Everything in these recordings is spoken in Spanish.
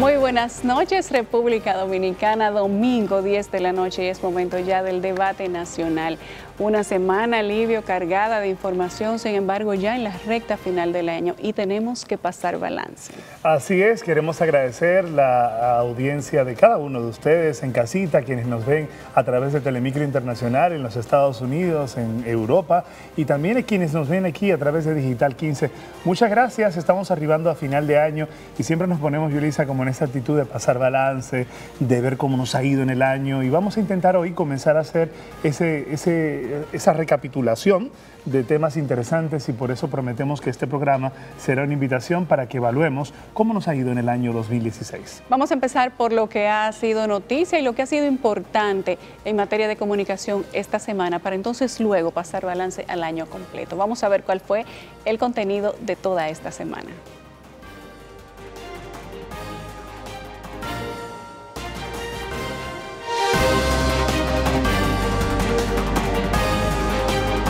Muy buenas noches, República Dominicana, domingo 10 de la noche y es momento ya del debate nacional. Una semana, Livio, cargada de información, sin embargo ya en la recta final del año y tenemos que pasar balance. Así es, queremos agradecer la audiencia de cada uno de ustedes en casita, quienes nos ven a través de Telemicro Internacional en los Estados Unidos, en Europa y también a quienes nos ven aquí a través de Digital 15. Muchas gracias, estamos arribando a final de año y siempre nos ponemos, Yulisa, como en esa actitud de pasar balance, de ver cómo nos ha ido en el año y vamos a intentar hoy comenzar a hacer esa recapitulación de temas interesantes y por eso prometemos que este programa será una invitación para que evaluemos cómo nos ha ido en el año 2016. Vamos a empezar por lo que ha sido noticia y lo que ha sido importante en materia de comunicación esta semana para entonces luego pasar balance al año completo. Vamos a ver cuál fue el contenido de toda esta semana.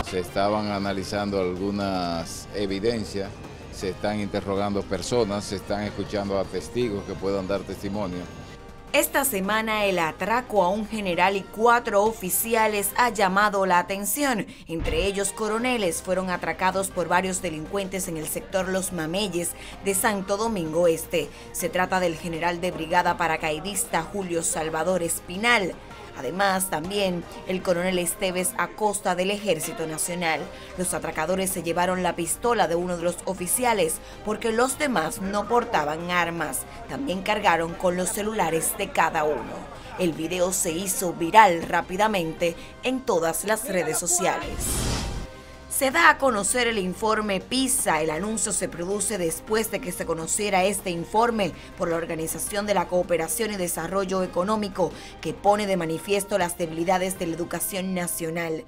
Se estaban analizando algunas evidencias, se están interrogando personas, se están escuchando a testigos que puedan dar testimonio. Esta semana el atraco a un general y 4 oficiales ha llamado la atención. Entre ellos coroneles fueron atracados por varios delincuentes en el sector Los Mameyes de Santo Domingo Este. Se trata del general de brigada paracaidista Julio Salvador Espinal. Además, también el coronel Esteves Acosta del Ejército Nacional. Los atracadores se llevaron la pistola de uno de los oficiales porque los demás no portaban armas. También cargaron con los celulares de cada uno. El video se hizo viral rápidamente en todas las redes sociales. Se da a conocer el informe PISA. El anuncio se produce después de que se conociera este informe por la Organización de la Cooperación y Desarrollo Económico, que pone de manifiesto las debilidades de la educación nacional.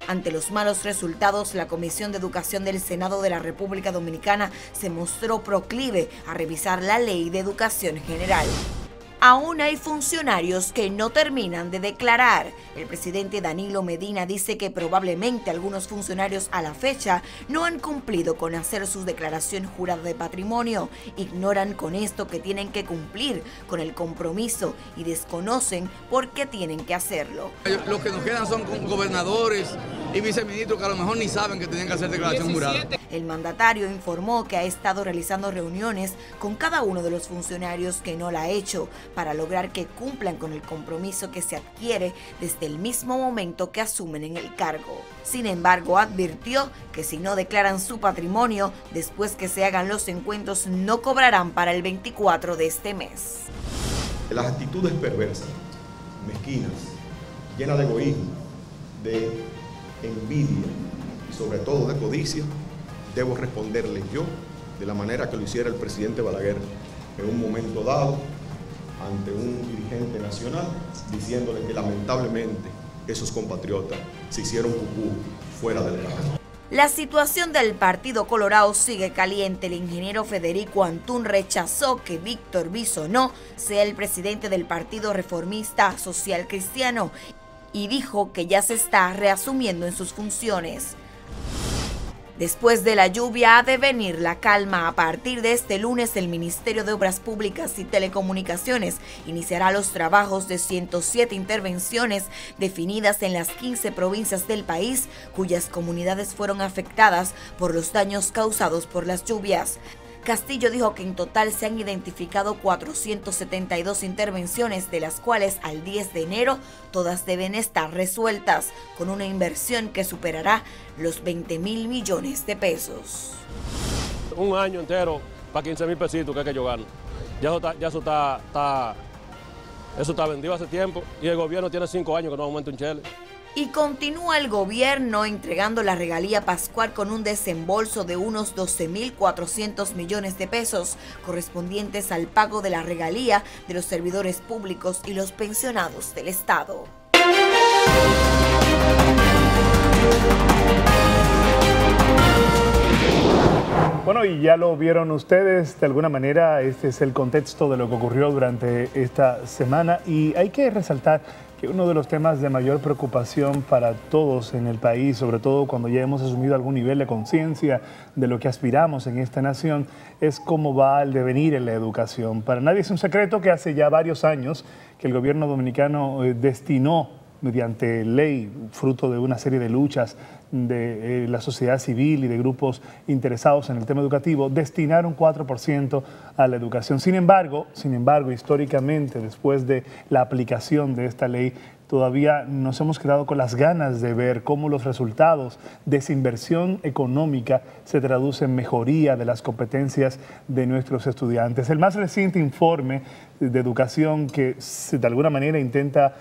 Ante los malos resultados, la Comisión de Educación del Senado de la República Dominicana se mostró proclive a revisar la Ley de Educación General. Aún hay funcionarios que no terminan de declarar. El presidente Danilo Medina dice que probablemente algunos funcionarios a la fecha no han cumplido con hacer su declaración jurada de patrimonio. Ignoran con esto que tienen que cumplir con el compromiso y desconocen por qué tienen que hacerlo. Los que nos quedan son gobernadores y viceministros que a lo mejor ni saben que tienen que hacer declaración jurada. El mandatario informó que ha estado realizando reuniones con cada uno de los funcionarios que no la ha hecho para lograr que cumplan con el compromiso que se adquiere desde el mismo momento que asumen en el cargo. Sin embargo, advirtió que si no declaran su patrimonio, después que se hagan los encuentros no cobrarán para el 24 de este mes. Las actitudes perversas, mezquinas, llenas de egoísmo, de envidia y sobre todo de codicia, debo responderle yo de la manera que lo hiciera el presidente Balaguer en un momento dado ante un dirigente nacional, diciéndole que lamentablemente esos compatriotas se hicieron pupú fuera del campo. La situación del Partido Colorado sigue caliente. El ingeniero Federico Antún rechazó que Víctor Bisonó sea el presidente del Partido Reformista Social Cristiano y dijo que ya se está reasumiendo en sus funciones. Después de la lluvia ha de venir la calma. A partir de este lunes, el Ministerio de Obras Públicas y Telecomunicaciones iniciará los trabajos de 107 intervenciones definidas en las 15 provincias del país, cuyas comunidades fueron afectadas por los daños causados por las lluvias. Castillo dijo que en total se han identificado 472 intervenciones, de las cuales al 10 de enero todas deben estar resueltas, con una inversión que superará los 20.000 millones de pesos. Un año entero para 15.000 pesitos que hay que yo gano. Eso está vendido hace tiempo y el gobierno tiene 5 años que no aumenta un chele. Y continúa el gobierno entregando la regalía pascual con un desembolso de unos 12.400 millones de pesos correspondientes al pago de la regalía de los servidores públicos y los pensionados del Estado. Bueno, y ya lo vieron ustedes, de alguna manera este es el contexto de lo que ocurrió durante esta semana y hay que resaltar que uno de los temas de mayor preocupación para todos en el país, sobre todo cuando ya hemos asumido algún nivel de conciencia de lo que aspiramos en esta nación, es cómo va el devenir en la educación. Para nadie es un secreto que hace ya varios años que el gobierno dominicano destinó mediante ley, fruto de una serie de luchas de la sociedad civil y de grupos interesados en el tema educativo, destinar un 4% a la educación. Sin embargo, históricamente, después de la aplicación de esta ley, todavía nos hemos quedado con las ganas de ver cómo los resultados de esa inversión económica se traducen en mejoría de las competencias de nuestros estudiantes. El más reciente informe de educación que de alguna manera intenta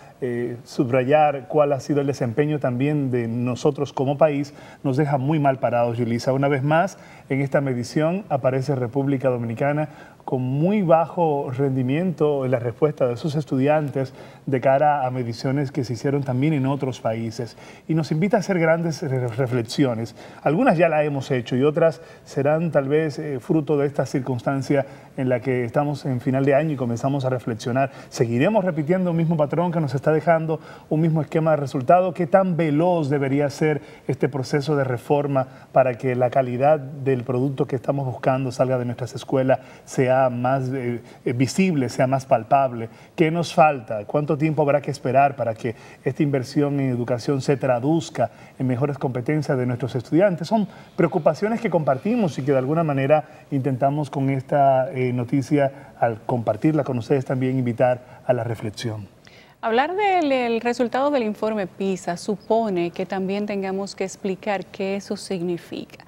subrayar cuál ha sido el desempeño también de nosotros como país, nos deja muy mal parados, Yulisa. Una vez más, en esta medición aparece República Dominicana con muy bajo rendimiento en la respuesta de sus estudiantes de cara a mediciones que se hicieron también en otros países. Y nos invita a hacer grandes reflexiones. Algunas ya las hemos hecho y otras serán tal vez fruto de esta circunstancia en la que estamos en final de año y comenzamos a reflexionar. ¿Seguiremos repitiendo un mismo patrón que nos está dejando un mismo esquema de resultado? ¿Qué tan veloz debería ser este proceso de reforma para que la calidad del producto que estamos buscando salga de nuestras escuelas sea más visible, sea más palpable? ¿Qué nos falta? ¿Cuánto tiempo habrá que esperar para que esta inversión en educación se traduzca en mejores competencias de nuestros estudiantes? Son preocupaciones que compartimos y que de alguna manera intentamos con esta noticia, al compartirla con ustedes, también invitar a la reflexión. Hablar del resultado del informe PISA supone que también tengamos que explicar qué eso significa.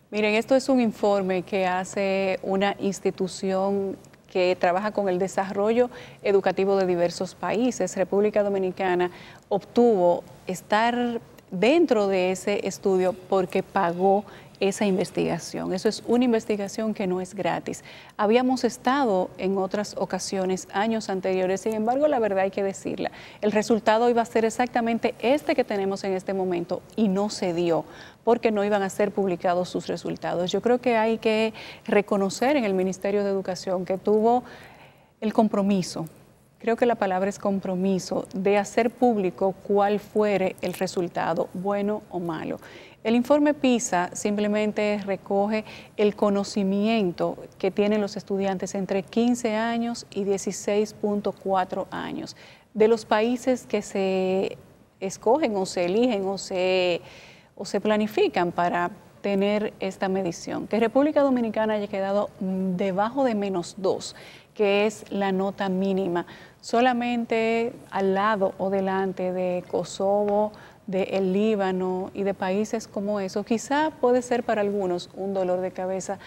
Miren, esto es un informe que hace una institución que trabaja con el desarrollo educativo de diversos países. República Dominicana obtuvo estar dentro de ese estudio porque pagó esa investigación. Eso es una investigación que no es gratis. Habíamos estado en otras ocasiones, años anteriores, sin embargo, la verdad hay que decirla. El resultado iba a ser exactamente este que tenemos en este momento y no se dio porque no iban a ser publicados sus resultados. Yo creo que hay que reconocer en el Ministerio de Educación que tuvo el compromiso, creo que la palabra es compromiso, de hacer público cuál fuere el resultado, bueno o malo. El informe PISA simplemente recoge el conocimiento que tienen los estudiantes entre 15 años y 16.4 años de los países que se escogen o se eligen o se planifican para tener esta medición. Que República Dominicana haya quedado debajo de -2, que es la nota mínima, solamente al lado o delante de Kosovo, de el Líbano y de países como eso, quizá puede ser para algunos un dolor de cabeza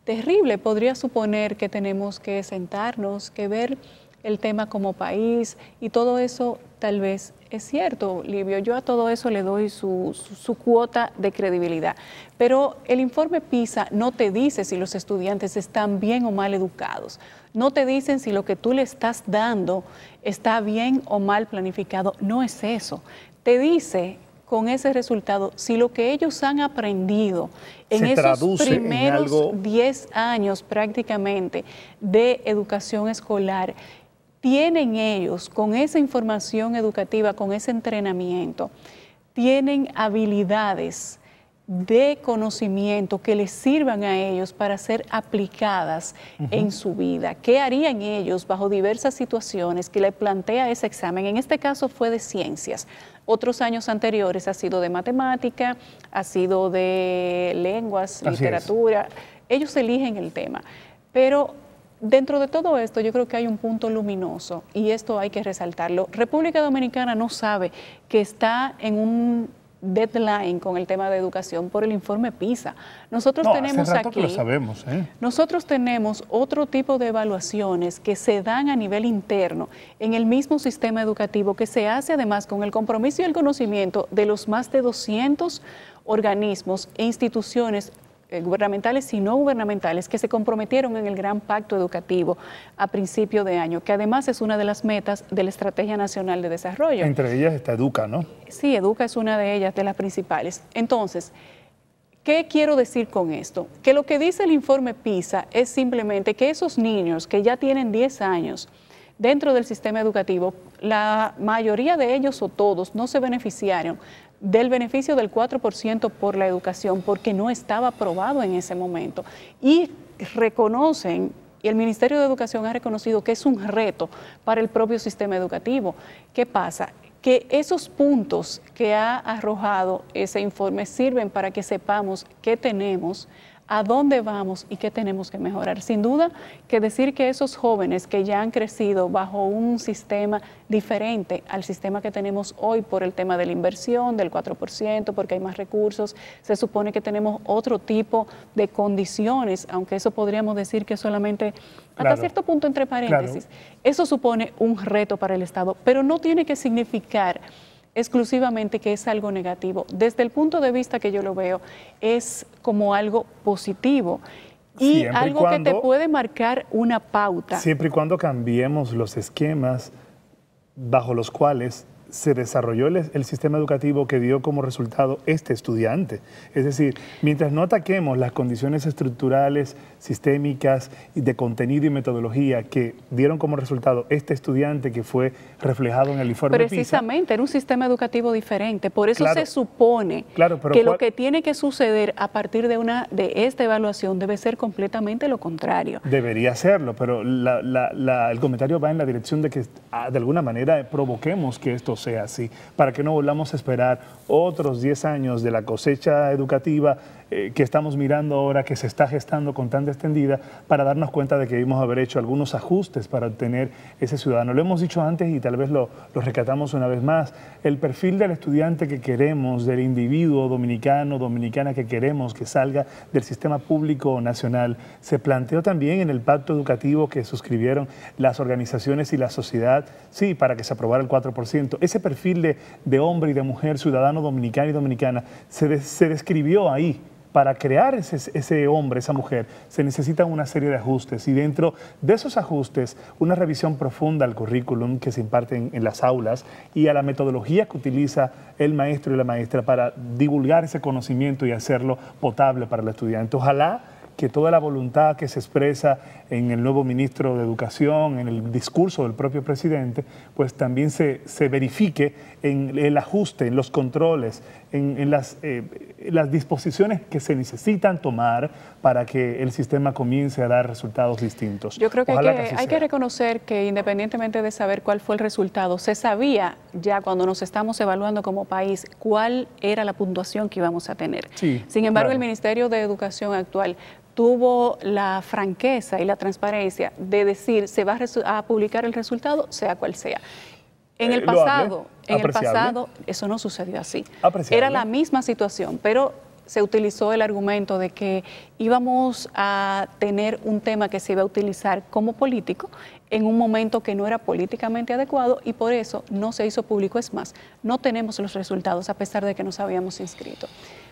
terrible. Podría suponer que tenemos que sentarnos, que ver el tema como país y todo eso tal vez es cierto, Livio. Yo a todo eso le doy su cuota de credibilidad. Pero el informe PISA no te dice si los estudiantes están bien o mal educados. No te dicen si lo que tú le estás dando está bien o mal planificado. No es eso. Te dice con ese resultado si lo que ellos han aprendido en esos primeros 10 años prácticamente de educación escolar, tienen ellos con esa información educativa, con ese entrenamiento, tienen habilidades de conocimiento que les sirvan a ellos para ser aplicadas en su vida. ¿Qué harían ellos bajo diversas situaciones que le plantea ese examen? En este caso fue de ciencias. Otros años anteriores ha sido de matemática, ha sido de lenguas, literatura. Ellos eligen el tema. Pero dentro de todo esto yo creo que hay un punto luminoso y esto hay que resaltarlo. República Dominicana no sabe que está en un deadline con el tema de educación por el informe PISA. Nosotros tenemos hace rato aquí, que lo sabemos, nosotros tenemos otro tipo de evaluaciones que se dan a nivel interno en el mismo sistema educativo, que se hace además con el compromiso y el conocimiento de los más de 200 organismos e instituciones gubernamentales y no gubernamentales que se comprometieron en el Gran Pacto Educativo a principio de año, que además es una de las metas de la Estrategia Nacional de Desarrollo. Entre ellas está Educa, ¿no? Sí, Educa es una de ellas, de las principales. Entonces, ¿qué quiero decir con esto? Que lo que dice el informe PISA es simplemente que esos niños que ya tienen 10 años dentro del sistema educativo, la mayoría de ellos o todos no se beneficiaron del beneficio del 4% por la educación porque no estaba aprobado en ese momento. Y reconocen, y el Ministerio de Educación ha reconocido que es un reto para el propio sistema educativo. ¿Qué pasa? Que esos puntos que ha arrojado ese informe sirven para que sepamos qué tenemos, a dónde vamos y qué tenemos que mejorar. Sin duda que decir que esos jóvenes que ya han crecido bajo un sistema diferente al sistema que tenemos hoy por el tema de la inversión, del 4%, porque hay más recursos, se supone que tenemos otro tipo de condiciones, aunque eso podríamos decir que solamente hasta cierto punto entre paréntesis. Eso supone un reto para el Estado, pero no tiene que significar exclusivamente que es algo negativo. Desde el punto de vista que yo lo veo, es como algo positivo y algo que te puede marcar una pauta. Siempre y cuando cambiemos los esquemas bajo los cuales se desarrolló el sistema educativo que dio como resultado este estudiante. Es decir, mientras no ataquemos las condiciones estructurales, sistémicas, de contenido y metodología que dieron como resultado este estudiante que fue reflejado en el informe PISA. Precisamente, era un sistema educativo diferente. Por eso se supone que lo que tiene que suceder a partir de esta evaluación debe ser completamente lo contrario. Debería serlo, pero el comentario va en la dirección de que de alguna manera provoquemos que esto sea así, para que no volvamos a esperar otros 10 años de la cosecha educativa que estamos mirando ahora, que se está gestando con tanta extendida, para darnos cuenta de que debimos haber hecho algunos ajustes para obtener ese ciudadano. Lo hemos dicho antes y tal vez lo recatamos una vez más. El perfil del estudiante que queremos, del individuo dominicano, dominicana que queremos que salga del sistema público nacional, se planteó también en el pacto educativo que suscribieron las organizaciones y la sociedad, sí, para que se aprobara el 4%. Ese perfil de hombre y de mujer, ciudadano dominicano y dominicana, se describió ahí. Para crear ese hombre, esa mujer, se necesitan una serie de ajustes y dentro de esos ajustes, una revisión profunda al currículum que se imparte en las aulas y a la metodología que utiliza el maestro y la maestra para divulgar ese conocimiento y hacerlo potable para el estudiante. Ojalá que toda la voluntad que se expresa en el nuevo ministro de Educación, en el discurso del propio presidente, pues también se verifique en el ajuste, en los controles, en las disposiciones que se necesitan tomar para que el sistema comience a dar resultados distintos. Yo creo que hay que reconocer que independientemente de saber cuál fue el resultado, se sabía ya cuando nos estamos evaluando como país cuál era la puntuación que íbamos a tener. Sí, sin embargo, el Ministerio de Educación actual tuvo la franqueza y la transparencia de decir se va a publicar el resultado, sea cual sea. En el pasado eso no sucedió así. Era la misma situación, pero se utilizó el argumento de que íbamos a tener un tema que se iba a utilizar como político en un momento que no era políticamente adecuado y por eso no se hizo público. Es más, no tenemos los resultados a pesar de que nos habíamos inscrito.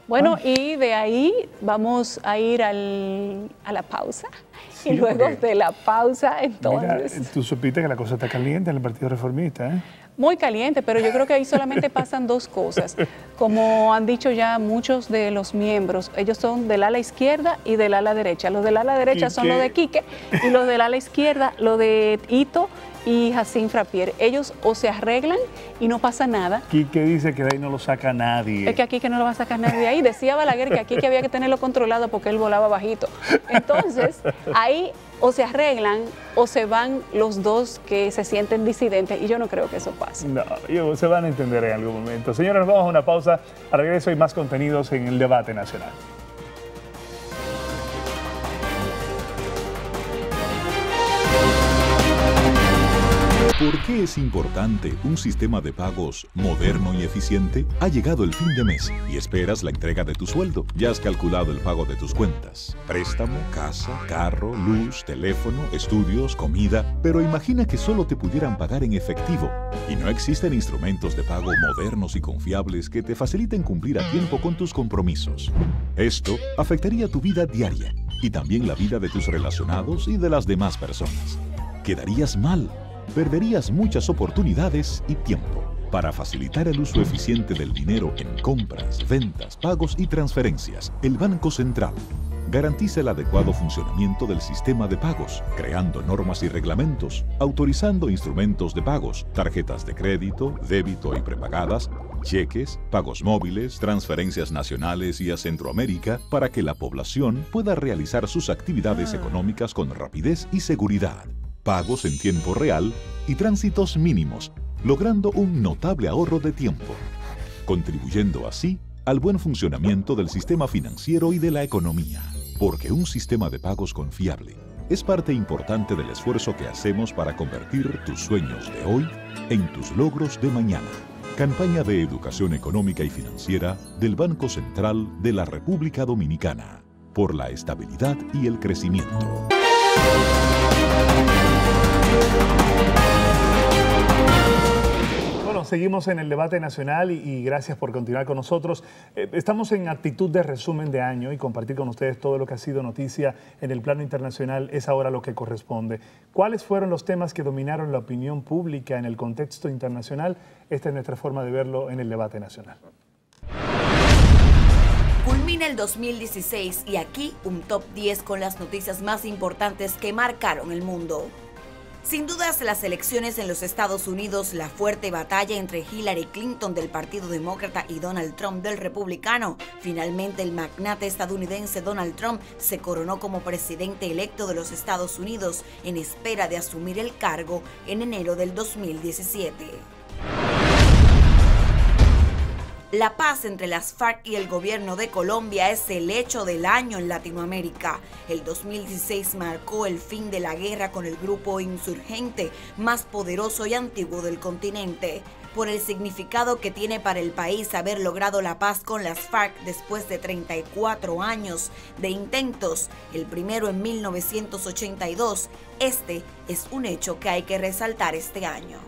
Bueno, y de ahí vamos a ir a la pausa. Sí, y luego de la pausa, entonces... Mira, tú supiste que la cosa está caliente en el Partido Reformista, ¿eh? Muy caliente, pero yo creo que ahí solamente pasan dos cosas. Como han dicho ya muchos de los miembros, ellos son del ala izquierda y del ala derecha. Los del ala derecha son los de Quique y los del ala izquierda, los de Hito y Jacín Frappier. Ellos o se arreglan y no pasa nada. Quique dice que de ahí no lo saca nadie. Es que aquí que no lo va a sacar nadie de ahí. Decía Balaguer que aquí que había que tenerlo controlado porque él volaba bajito. Entonces, ahí o se arreglan o se van los dos que se sienten disidentes y yo no creo que eso pase. No, se van a entender en algún momento. Señores, nos vamos a una pausa. Al regreso hay más contenidos en el debate nacional. ¿Por qué es importante un sistema de pagos moderno y eficiente? Ha llegado el fin de mes y esperas la entrega de tu sueldo. Ya has calculado el pago de tus cuentas. Préstamo, casa, carro, luz, teléfono, estudios, comida. Pero imagina que solo te pudieran pagar en efectivo. Y no existen instrumentos de pago modernos y confiables que te faciliten cumplir a tiempo con tus compromisos. Esto afectaría tu vida diaria y también la vida de tus relacionados y de las demás personas. Quedarías mal. Perderías muchas oportunidades y tiempo. Para facilitar el uso eficiente del dinero en compras, ventas, pagos y transferencias, el Banco Central garantiza el adecuado funcionamiento del sistema de pagos, creando normas y reglamentos, autorizando instrumentos de pagos, tarjetas de crédito, débito y prepagadas, cheques, pagos móviles, transferencias nacionales y a Centroamérica para que la población pueda realizar sus actividades económicas con rapidez y seguridad, pagos en tiempo real y tránsitos mínimos, logrando un notable ahorro de tiempo, contribuyendo así al buen funcionamiento del sistema financiero y de la economía. Porque un sistema de pagos confiable es parte importante del esfuerzo que hacemos para convertir tus sueños de hoy en tus logros de mañana. Campaña de Educación Económica y Financiera del Banco Central de la República Dominicana. Por la estabilidad y el crecimiento. Bueno, seguimos en el debate nacional y gracias por continuar con nosotros. Estamos en actitud de resumen de año y compartir con ustedes todo lo que ha sido noticia en el plano internacional es ahora lo que corresponde. ¿Cuáles fueron los temas que dominaron la opinión pública en el contexto internacional? Esta es nuestra forma de verlo en el debate nacional. Culmina el 2016 y aquí un top 10 con las noticias más importantes que marcaron el mundo. Sin dudas, las elecciones en los Estados Unidos, la fuerte batalla entre Hillary Clinton del Partido Demócrata y Donald Trump del Republicano. Finalmente, el magnate estadounidense Donald Trump se coronó como presidente electo de los Estados Unidos en espera de asumir el cargo en enero del 2017. La paz entre las FARC y el gobierno de Colombia es el hecho del año en Latinoamérica. El 2016 marcó el fin de la guerra con el grupo insurgente más poderoso y antiguo del continente. Por el significado que tiene para el país haber logrado la paz con las FARC después de 34 años de intentos, el primero en 1982, este es un hecho que hay que resaltar este año.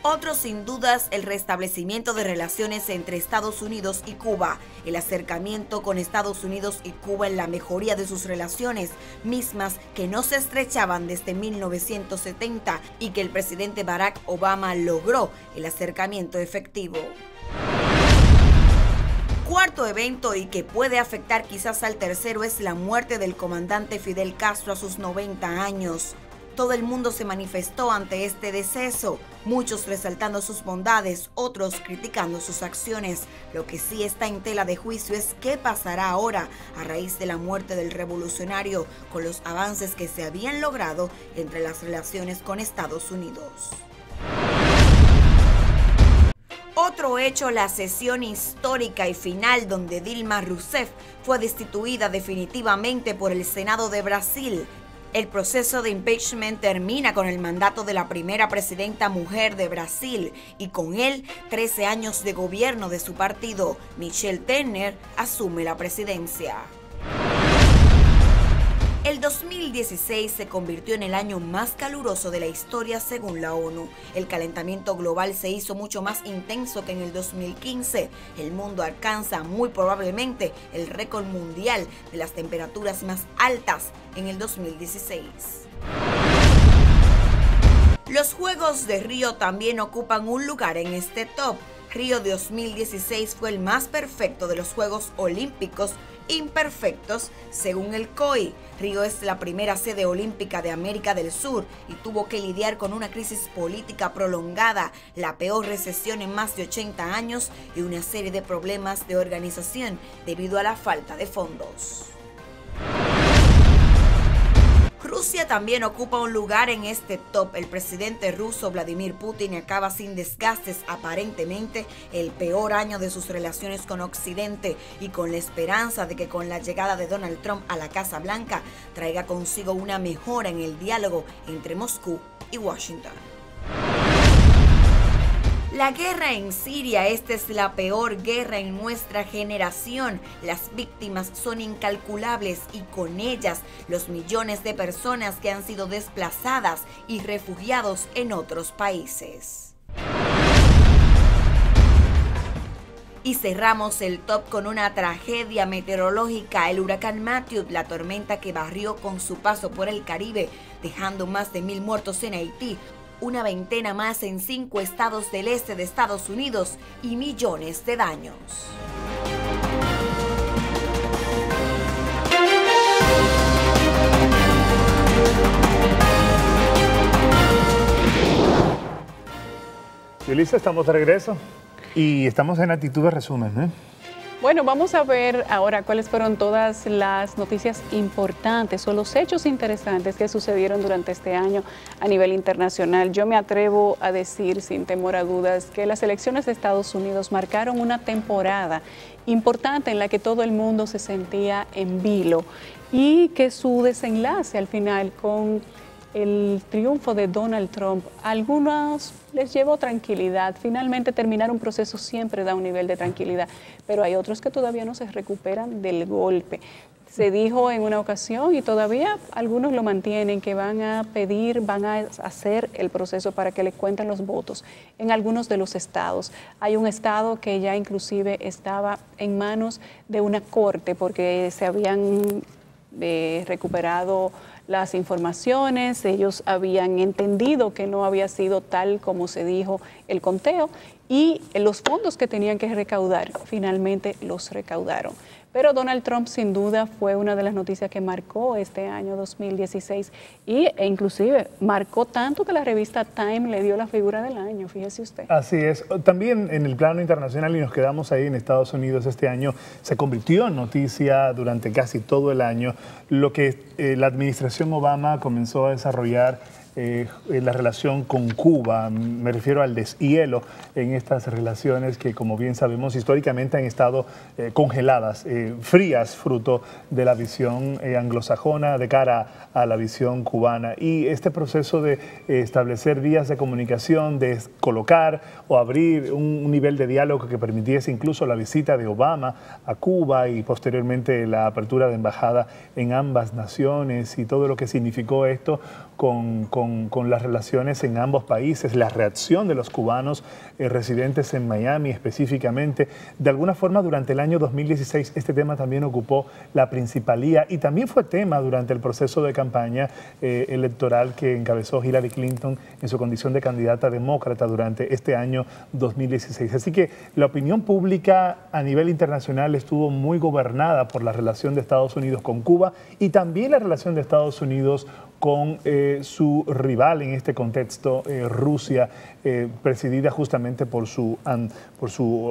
Otro, sin dudas, el restablecimiento de relaciones entre Estados Unidos y Cuba, el acercamiento con Estados Unidos y Cuba en la mejoría de sus relaciones, mismas que no se estrechaban desde 1970 y que el presidente Barack Obama logró el acercamiento efectivo. Cuarto evento y que puede afectar quizás al tercero es la muerte del comandante Fidel Castro a sus 90 años. Todo el mundo se manifestó ante este deceso, muchos resaltando sus bondades, otros criticando sus acciones. Lo que sí está en tela de juicio es qué pasará ahora a raíz de la muerte del revolucionario con los avances que se habían logrado entre las relaciones con Estados Unidos. Otro hecho, la sesión histórica y final donde Dilma Rousseff fue destituida definitivamente por el Senado de Brasil. El proceso de impeachment termina con el mandato de la primera presidenta mujer de Brasil y con él 13 años de gobierno de su partido. Michel Temer asume la presidencia. El 2016 se convirtió en el año más caluroso de la historia según la ONU. El calentamiento global se hizo mucho más intenso que en el 2015. El mundo alcanza muy probablemente el récord mundial de las temperaturas más altas en el 2016. Los Juegos de Río también ocupan un lugar en este top. Río 2016 fue el más perfecto de los Juegos Olímpicos imperfectos según el COI. Río es la primera sede olímpica de América del Sur y tuvo que lidiar con una crisis política prolongada, la peor recesión en más de 80 años y una serie de problemas de organización debido a la falta de fondos. Rusia también ocupa un lugar en este top. El presidente ruso Vladimir Putin acaba sin desgastes aparentemente el peor año de sus relaciones con Occidente y con la esperanza de que con la llegada de Donald Trump a la Casa Blanca traiga consigo una mejora en el diálogo entre Moscú y Washington. La guerra en Siria, esta es la peor guerra en nuestra generación. Las víctimas son incalculables y con ellas los millones de personas que han sido desplazadas y refugiados en otros países. Y cerramos el top con una tragedia meteorológica, el huracán Matthew, la tormenta que barrió con su paso por el Caribe, dejando más de 1000 muertos en Haití, una veintena más en 5 estados del este de Estados Unidos y millones de daños. Yulisa, estamos de regreso y estamos en Actitud de Resumen, ¿eh? Bueno, vamos a ver ahora cuáles fueron todas las noticias importantes o los hechos interesantes que sucedieron durante este año a nivel internacional. Yo me atrevo a decir sin temor a dudas que las elecciones de Estados Unidos marcaron una temporada importante en la que todo el mundo se sentía en vilo y que su desenlace al final con el triunfo de Donald Trump, a algunos les llevó tranquilidad. Finalmente terminar un proceso siempre da un nivel de tranquilidad, pero hay otros que todavía no se recuperan del golpe. Se dijo en una ocasión y todavía algunos lo mantienen que van a hacer el proceso para que les cuenten los votos en algunos de los estados. Hay un estado que ya inclusive estaba en manos de una corte porque se habían recuperado las informaciones, ellos habían entendido que no había sido tal como se dijo el conteo y los fondos que tenían que recaudar finalmente los recaudaron. Pero Donald Trump sin duda fue una de las noticias que marcó este año 2016 e inclusive marcó tanto que la revista Time le dio la figura del año, fíjese usted. Así es. También en el plano internacional, y nos quedamos ahí en Estados Unidos este año, se convirtió en noticia durante casi todo el año lo que la administración Obama comenzó a desarrollar la relación con Cuba. Me refiero al deshielo en estas relaciones que, como bien sabemos, históricamente han estado congeladas, frías, fruto de la visión anglosajona de cara a la visión cubana. Y este proceso de establecer vías de comunicación, de colocar o abrir un nivel de diálogo que permitiese incluso la visita de Obama a Cuba y posteriormente la apertura de embajada en ambas naciones y todo lo que significó esto con las relaciones en ambos países, la reacción de los cubanos residentes en Miami específicamente. De alguna forma, durante el año 2016, este tema también ocupó la principalía y también fue tema durante el proceso de campaña electoral que encabezó Hillary Clinton en su condición de candidata demócrata durante este año 2016. Así que la opinión pública a nivel internacional estuvo muy gobernada por la relación de Estados Unidos con Cuba y también la relación de Estados Unidos con su rival en este contexto, Rusia, presidida justamente por su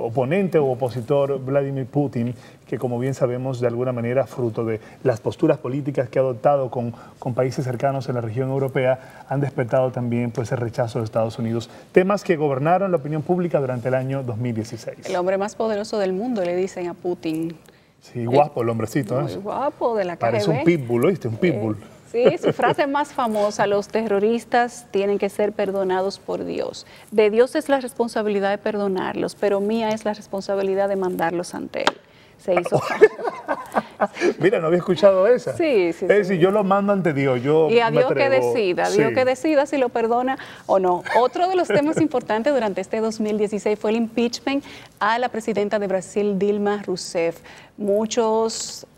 oponente o opositor Vladimir Putin, que como bien sabemos de alguna manera fruto de las posturas políticas que ha adoptado con países cercanos en la región europea, han despertado también pues, el rechazo de Estados Unidos. Temas que gobernaron la opinión pública durante el año 2016. El hombre más poderoso del mundo, le dicen a Putin. Sí, guapo el hombrecito. Muy guapo, de la KGB. Parece un pitbull, ¿oíste? Un pitbull. Sí, su frase más famosa: los terroristas tienen que ser perdonados por Dios. De Dios es la responsabilidad de perdonarlos, pero mía es la responsabilidad de mandarlos ante Él. Se hizo. Mira, no había escuchado esa. Sí. Es decir, yo lo mando ante Dios. Y a Dios que decida, Dios que decida si lo perdona o no. Otro de los temas importantes durante este 2016 fue el impeachment a la presidenta de Brasil, Dilma Rousseff. Muchos,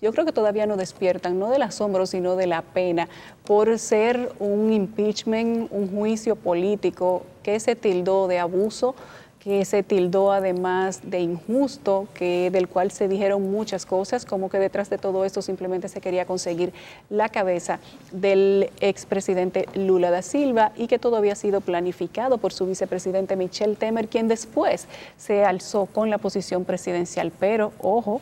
yo creo que todavía no despiertan, no del asombro, sino de la pena, por ser un impeachment, un juicio político que se tildó de abuso, que se tildó además de injusto, del cual se dijeron muchas cosas, como que detrás de todo esto simplemente se quería conseguir la cabeza del expresidente Lula da Silva y que todo había sido planificado por su vicepresidente Michel Temer, quien después se alzó con la posición presidencial. Pero, ojo,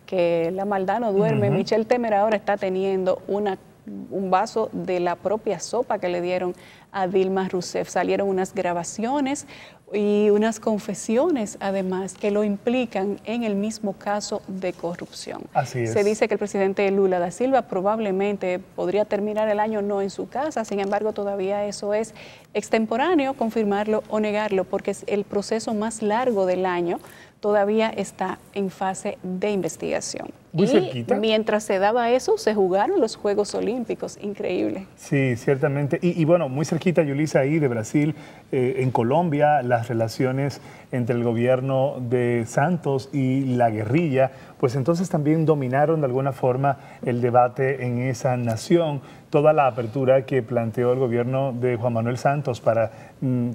que la maldad no duerme. Michel Temer ahora está teniendo un vaso de la propia sopa que le dieron a Dilma Rousseff. Salieron unas grabaciones y unas confesiones, además, que lo implican en el mismo caso de corrupción. Así es. Se dice que el presidente Lula da Silva probablemente podría terminar el año no en su casa, sin embargo, todavía eso es extemporáneo, confirmarlo o negarlo, porque es el proceso más largo del año, todavía está en fase de investigación. Muy cerquita. Mientras se daba eso, se jugaron los Juegos Olímpicos. Increíble. Sí, ciertamente. Y bueno, muy cerquita, Yulisa, ahí de Brasil, en Colombia, las relaciones entre el gobierno de Santos y la guerrilla, pues entonces también dominaron de alguna forma el debate en esa nación. Toda la apertura que planteó el gobierno de Juan Manuel Santos para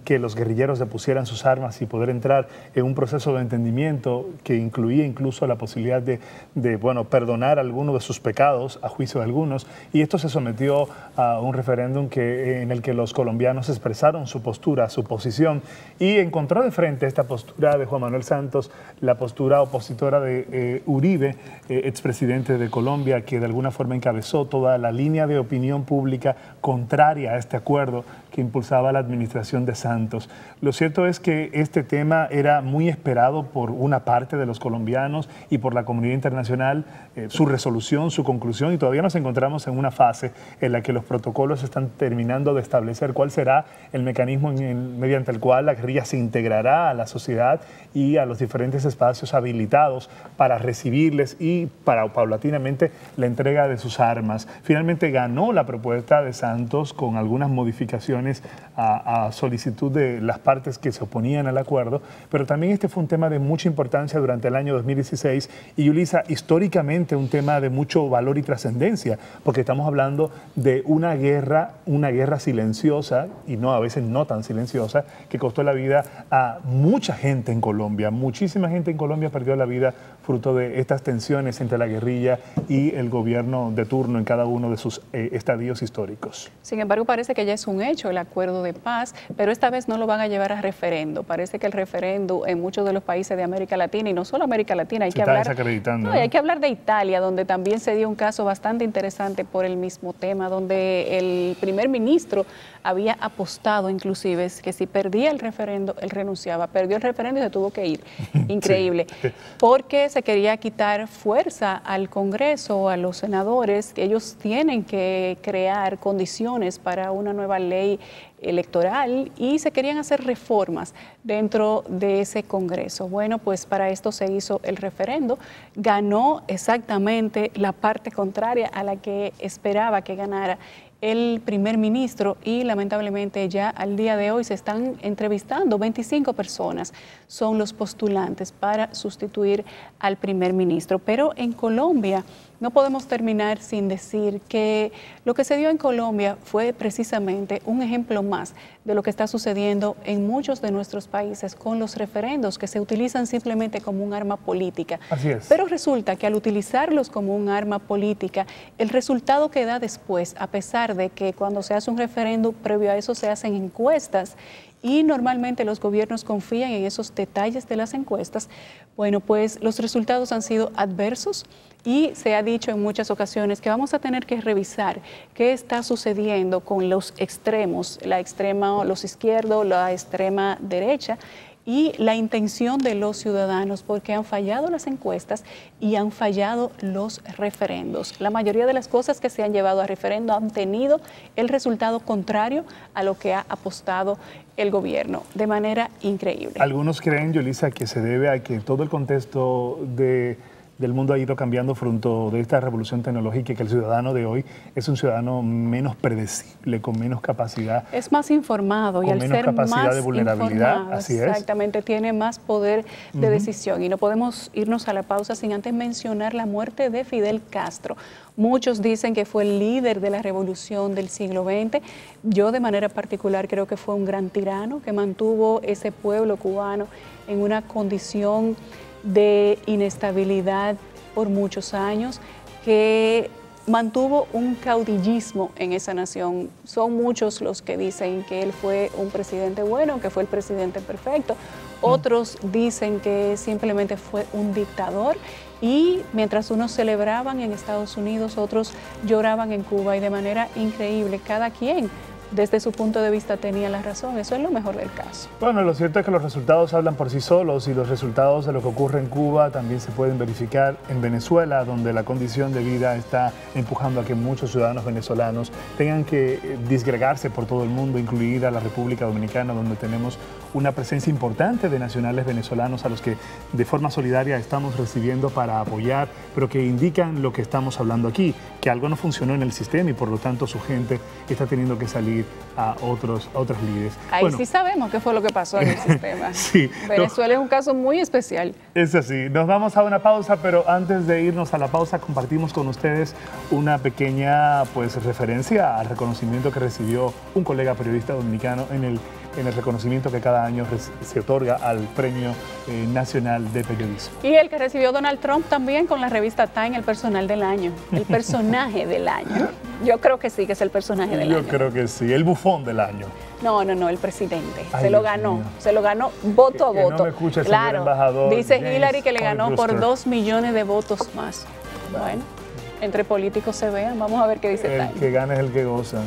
que los guerrilleros depusieran sus armas y poder entrar en un proceso de entendimiento que incluía incluso la posibilidad de bueno, perdonar algunos de sus pecados a juicio de algunos, y esto se sometió a un referéndum en el que los colombianos expresaron su postura, su posición, y encontró de frente esta postura de Juan Manuel Santos, la postura opositora de Uribe, expresidente de Colombia, que de alguna forma encabezó toda la línea de opinión pública contraria a este acuerdo que impulsaba la administración de Santos. Lo cierto es que este tema era muy esperado por una parte de los colombianos y por la comunidad internacional, su resolución, su conclusión, y todavía nos encontramos en una fase en la que los protocolos están terminando de establecer cuál será el mecanismo mediante el cual la guerrilla se integrará a la sociedad y a los diferentes espacios habilitados para recibirles y para paulatinamente la entrega de sus armas. Finalmente ganó la propuesta de Santos con algunas modificaciones a solicitud de las partes que se oponían al acuerdo, pero también este fue un tema de mucha importancia durante el año 2016 y, Yulisa, históricamente un tema de mucho valor y trascendencia, porque estamos hablando de una guerra silenciosa, y no, a veces no tan silenciosa, que costó la vida a mucha gente en Colombia. Muchísima gente en Colombia perdió la vida fruto de estas tensiones entre la guerrilla y el gobierno de turno en cada uno de sus estadios históricos. Sin embargo, parece que ya es un hecho el acuerdo de paz, pero esta vez no lo van a llevar a referendo. Parece que el referendo en muchos de los países de América Latina, y no solo América Latina, hay que hablar de Italia, donde también se dio un caso bastante interesante por el mismo tema, donde el primer ministro había apostado inclusive que si perdía el referendo, él renunciaba. Perdió el referendo y se tuvo que ir. Increíble. Sí. Porque se quería quitar fuerza al Congreso, a los senadores, que ellos tienen que crear condiciones para una nueva ley electoral, y se querían hacer reformas dentro de ese Congreso. Bueno, pues para esto se hizo el referendo. Ganó exactamente la parte contraria a la que esperaba que ganara el primer ministro, y lamentablemente ya al día de hoy se están entrevistando 25 personas, son los postulantes para sustituir al primer ministro. Pero en Colombia no podemos terminar sin decir que lo que se dio en Colombia fue precisamente un ejemplo más de lo que está sucediendo en muchos de nuestros países con los referendos, que se utilizan simplemente como un arma política. Así es. Pero resulta que al utilizarlos como un arma política, el resultado que da después, a pesar de que cuando se hace un referendo, previo a eso se hacen encuestas, y normalmente los gobiernos confían en esos detalles de las encuestas, bueno, pues los resultados han sido adversos, y se ha dicho en muchas ocasiones que vamos a tener que revisar qué está sucediendo con los extremos, los izquierdos, la extrema derecha, y la intención de los ciudadanos, porque han fallado las encuestas y han fallado los referendos. La mayoría de las cosas que se han llevado a referendo han tenido el resultado contrario a lo que ha apostado el gobierno, de manera increíble. Algunos creen, Yulisa, que se debe a que todo el contexto del mundo ha ido cambiando fruto de esta revolución tecnológica, y que el ciudadano de hoy es un ciudadano menos predecible, con menos capacidad. Es más informado, y al ser más capacidad de vulnerabilidad, así es. Exactamente, tiene más poder de decisión. Y no podemos irnos a la pausa sin antes mencionar la muerte de Fidel Castro. Muchos dicen que fue el líder de la revolución del siglo XX. Yo de manera particular creo que fue un gran tirano que mantuvo ese pueblo cubano en una condición de inestabilidad por muchos años, que mantuvo un caudillismo en esa nación. Son muchos los que dicen que él fue un presidente bueno, que fue el presidente perfecto. Otros dicen que simplemente fue un dictador, y mientras unos celebraban en Estados Unidos, otros lloraban en Cuba, y de manera increíble, cada quien desde su punto de vista tenía la razón. Eso es lo mejor del caso. Bueno, lo cierto es que los resultados hablan por sí solos, y los resultados de lo que ocurre en Cuba también se pueden verificar en Venezuela, donde la condición de vida está empujando a que muchos ciudadanos venezolanos tengan que disgregarse por todo el mundo, incluida la República Dominicana, donde tenemos una presencia importante de nacionales venezolanos a los que de forma solidaria estamos recibiendo para apoyar, pero que indican lo que estamos hablando aquí, que algo no funcionó en el sistema, y por lo tanto su gente está teniendo que salir a otros líderes. Ahí bueno, sí sabemos qué fue lo que pasó en el sistema. Sí, Venezuela es un caso muy especial. Es así. Nos vamos a una pausa, pero antes de irnos a la pausa compartimos con ustedes una pequeña referencia al reconocimiento que recibió un colega periodista dominicano en el en el reconocimiento que cada año se otorga al Premio Nacional de Periodismo. Y el que recibió Donald Trump también con la revista Time, el personal del año, el personaje del año. Yo creo que sí, que es el personaje del año. Yo creo que sí, el bufón del año. No, el presidente. Ay, se lo Dios ganó, mío. se lo ganó voto a voto. No me escucha el claro, señor embajador dice James Hillary que le ganó por Brewster. 2 millones de votos más. Bueno, entre políticos se vean, vamos a ver qué dice El Time. que gana es el que goza.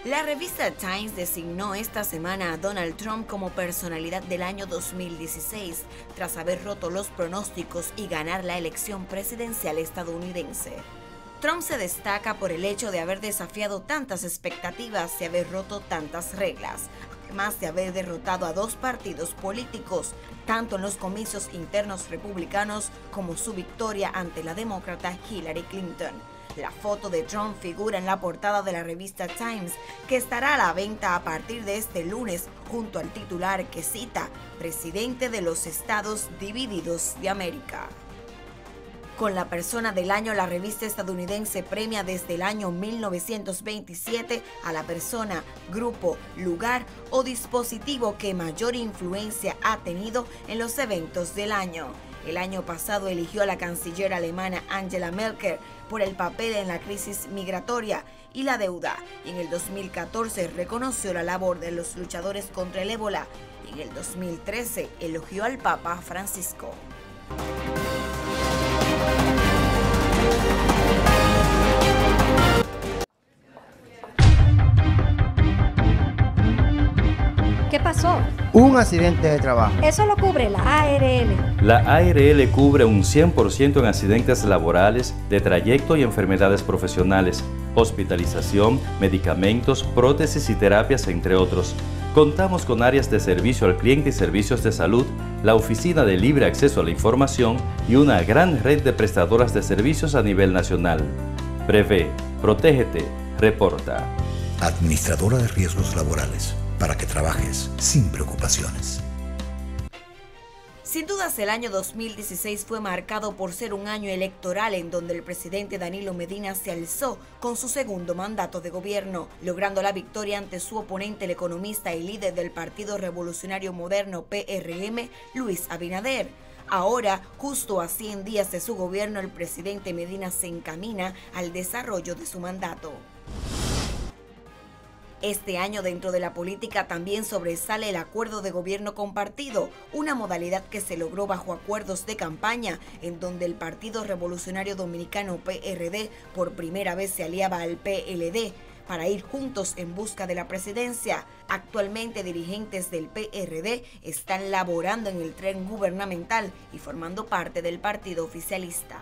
La revista Times designó esta semana a Donald Trump como personalidad del año 2016, tras haber roto los pronósticos y ganar la elección presidencial estadounidense. Trump se destaca por el hecho de haber desafiado tantas expectativas y haber roto tantas reglas, además de haber derrotado a 2 partidos políticos, tanto en los comicios internos republicanos como su victoria ante la demócrata Hillary Clinton. La foto de Trump figura en la portada de la revista Times, que estará a la venta a partir de este lunes, junto al titular que cita "Presidente de los Estados Divididos de América". Con la persona del año, la revista estadounidense premia desde el año 1927 a la persona, grupo, lugar o dispositivo que mayor influencia ha tenido en los eventos del año. El año pasado eligió a la canciller alemana Angela Merkel por el papel en la crisis migratoria y la deuda, y en el 2014 reconoció la labor de los luchadores contra el ébola, y en el 2013 elogió al Papa Francisco. ¿Qué pasó? Un accidente de trabajo. Eso lo cubre la ARL. La ARL cubre un 100% en accidentes laborales, de trayecto y enfermedades profesionales, hospitalización, medicamentos, prótesis y terapias, entre otros. Contamos con áreas de servicio al cliente y servicios de salud, la oficina de libre acceso a la información y una gran red de prestadoras de servicios a nivel nacional. Prevé, protégete, reporta. Administradora de riesgos laborales, para que trabajes sin preocupaciones. Sin dudas, el año 2016 fue marcado por ser un año electoral en donde el presidente Danilo Medina se alzó con su segundo mandato de gobierno, logrando la victoria ante su oponente, el economista y líder del Partido Revolucionario Moderno PRM, Luis Abinader. Ahora, justo a 100 días de su gobierno, el presidente Medina se encamina al desarrollo de su mandato. Este año, dentro de la política, también sobresale el acuerdo de gobierno compartido, una modalidad que se logró bajo acuerdos de campaña, en donde el Partido Revolucionario Dominicano PRD por primera vez se aliaba al PLD para ir juntos en busca de la presidencia. Actualmente, dirigentes del PRD están laborando en el tren gubernamental y formando parte del partido oficialista.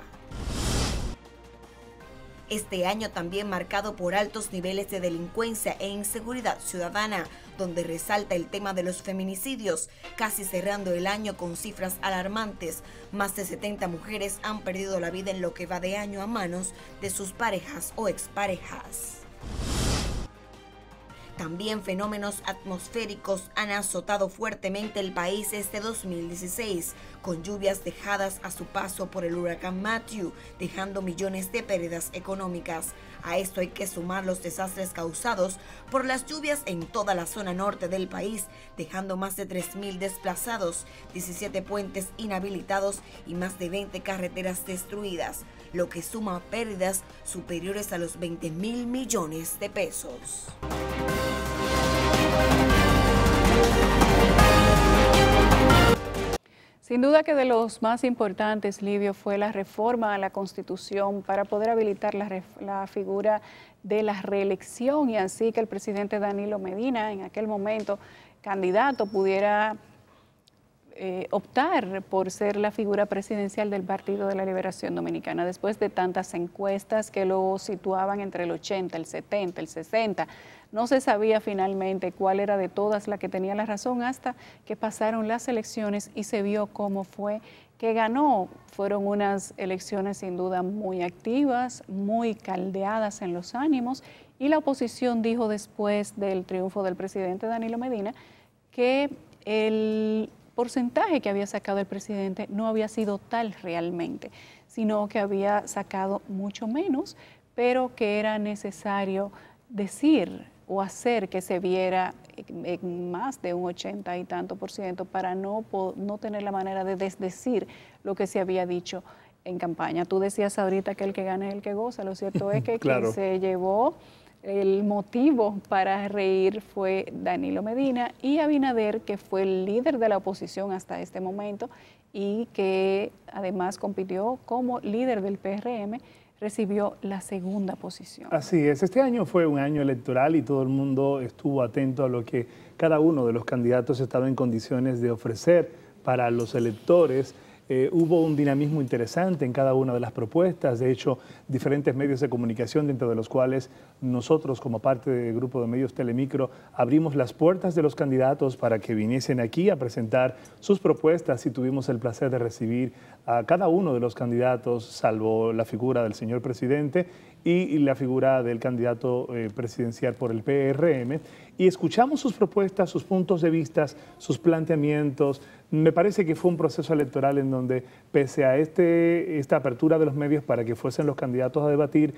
Este año también marcado por altos niveles de delincuencia e inseguridad ciudadana, donde resalta el tema de los feminicidios, casi cerrando el año con cifras alarmantes. Más de 70 mujeres han perdido la vida en lo que va de año a manos de sus parejas o exparejas. También fenómenos atmosféricos han azotado fuertemente el país este 2016, con lluvias dejadas a su paso por el huracán Matthew, dejando millones de pérdidas económicas. A esto hay que sumar los desastres causados por las lluvias en toda la zona norte del país, dejando más de 3.000 desplazados, 17 puentes inhabilitados y más de 20 carreteras destruidas, lo que suma pérdidas superiores a los 20.000 millones de pesos. Sin duda que de los más importantes, Livio, fue la reforma a la Constitución para poder habilitar la figura de la reelección y así que el presidente Danilo Medina, en aquel momento candidato, pudiera optar por ser la figura presidencial del Partido de la Liberación Dominicana, después de tantas encuestas que lo situaban entre el 80, el 70, el 60. No se sabía finalmente cuál era de todas la que tenía la razón hasta que pasaron las elecciones y se vio cómo fue que ganó. Fueron unas elecciones sin duda muy activas, muy caldeadas en los ánimos, y la oposición dijo después del triunfo del presidente Danilo Medina que el porcentaje que había sacado el presidente no había sido tal realmente, sino que había sacado mucho menos, pero que era necesario decir o hacer que se viera más de un 80 y tanto % para no tener la manera de desdecir lo que se había dicho en campaña. Tú decías ahorita que el que gana es el que goza. Lo cierto es que claro, quien se llevó el motivo para reír fue Danilo Medina y Abinader, que fue el líder de la oposición hasta este momento y que además compitió como líder del PRM, recibió la segunda posición. Así es, este año fue un año electoral y todo el mundo estuvo atento a lo que cada uno de los candidatos estaba en condiciones de ofrecer para los electores. Hubo un dinamismo interesante en cada una de las propuestas, de hecho, diferentes medios de comunicación, dentro de los cuales nosotros, como parte del grupo de medios Telemicro, abrimos las puertas de los candidatos para que viniesen aquí a presentar sus propuestas y tuvimos el placer de recibir a cada uno de los candidatos, salvo la figura del señor presidente y la figura del candidato presidencial por el PRM, y escuchamos sus propuestas, sus puntos de vista, sus planteamientos. Me parece que fue un proceso electoral en donde, pese a esta apertura de los medios para que fuesen los candidatos a debatir,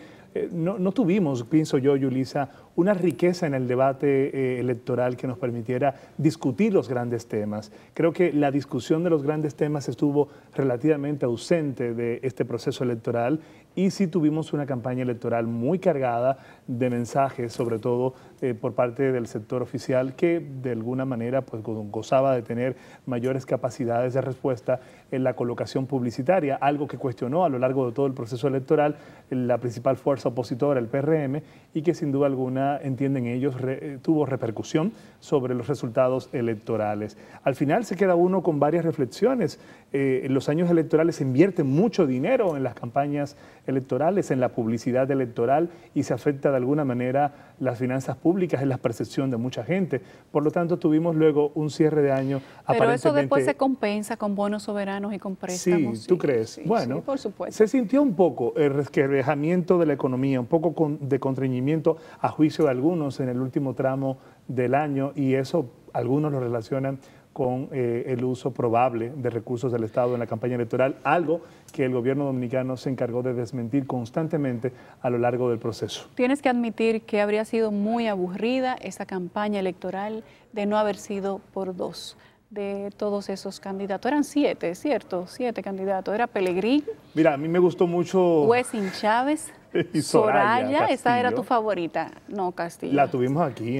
no tuvimos, pienso yo, Yulisa, una riqueza en el debate electoral que nos permitiera discutir los grandes temas. Creo que la discusión de los grandes temas estuvo relativamente ausente de este proceso electoral y sí tuvimos una campaña electoral muy cargada de mensajes, sobre todo por parte del sector oficial, que de alguna manera pues, gozaba de tener mayores capacidades de respuesta en la colocación publicitaria, algo que cuestionó a lo largo de todo el proceso electoral la principal fuerza opositora, el PRM, y que sin duda alguna, entienden ellos, tuvo repercusión sobre los resultados electorales. Al final se queda uno con varias reflexiones. En los años electorales se invierte mucho dinero en las campañas electorales, en la publicidad electoral, y se afecta de alguna manera las finanzas públicas, en la percepción de mucha gente. Por lo tanto, tuvimos luego un cierre de año Pero aparentemente... eso después se compensa con bonos soberanos y con préstamos. Sí, ¿tú crees? Sí, bueno, sí, por supuesto. Se sintió un poco el resquebrajamiento de la economía, un poco de contrañimiento a juicio de algunos en el último tramo del año, y eso algunos lo relacionan con el uso probable de recursos del Estado en la campaña electoral, algo que el gobierno dominicano se encargó de desmentir constantemente a lo largo del proceso. Tienes que admitir que habría sido muy aburrida esa campaña electoral de no haber sido por dos de todos esos candidatos. Eran 7, ¿cierto? 7 candidatos. Era Pelegrín. Mira, a mí me gustó mucho... Wessing Chávez. Y Soraya, esa era tu favorita. No, Castillo. La tuvimos aquí.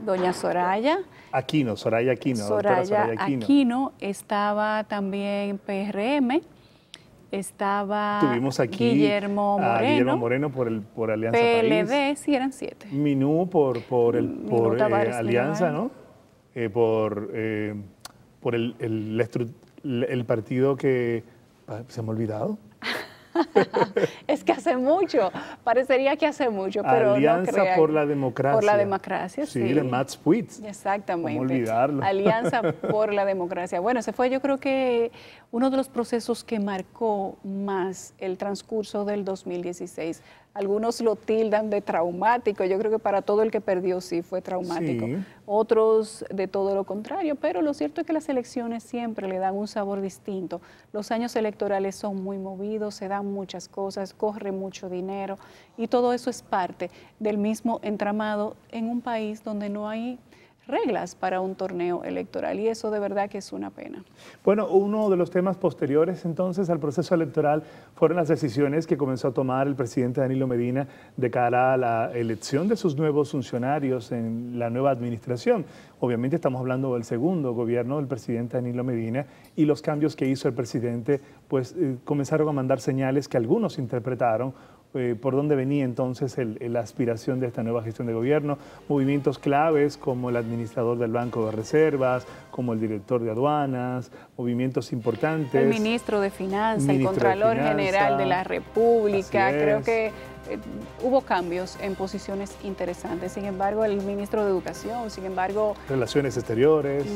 Doña Soraya. Soraya Aquino. Soraya Aquino. Estaba también PRM. Estaba tuvimos aquí Guillermo Moreno. Guillermo Moreno por Alianza PLD, País. Sí, eran 7. Minú por Alianza, ¿no? Por el partido que... ¿Se me ha olvidado? Es que hace mucho, parecería que hace mucho, pero Alianza no crean. Por la Democracia. Por la democracia, sí. Sí, de Matt Spitz. Exactamente. ¿Cómo olvidarlo? Alianza por la Democracia. Bueno, ese fue, yo creo que uno de los procesos que marcó más el transcurso del 2016. Algunos lo tildan de traumático, yo creo que para todo el que perdió sí fue traumático. Sí. Otros de todo lo contrario, pero lo cierto es que las elecciones siempre le dan un sabor distinto. Los años electorales son muy movidos, se dan muchas cosas, corre mucho dinero y todo eso es parte del mismo entramado en un país donde no hay reglas para un torneo electoral, y eso de verdad que es una pena. Bueno, uno de los temas posteriores entonces al proceso electoral fueron las decisiones que comenzó a tomar el presidente Danilo Medina de cara a la elección de sus nuevos funcionarios en la nueva administración. Obviamente estamos hablando del segundo gobierno del presidente Danilo Medina, y los cambios que hizo el presidente pues comenzaron a mandar señales que algunos interpretaron por dónde venía entonces la aspiración de esta nueva gestión de gobierno. Movimientos claves como el administrador del Banco de Reservas, como el director de aduanas, movimientos importantes. El ministro de Finanzas, el Contralor General de la República. Creo que hubo cambios en posiciones interesantes. Sin embargo, el ministro de Educación, Relaciones Exteriores.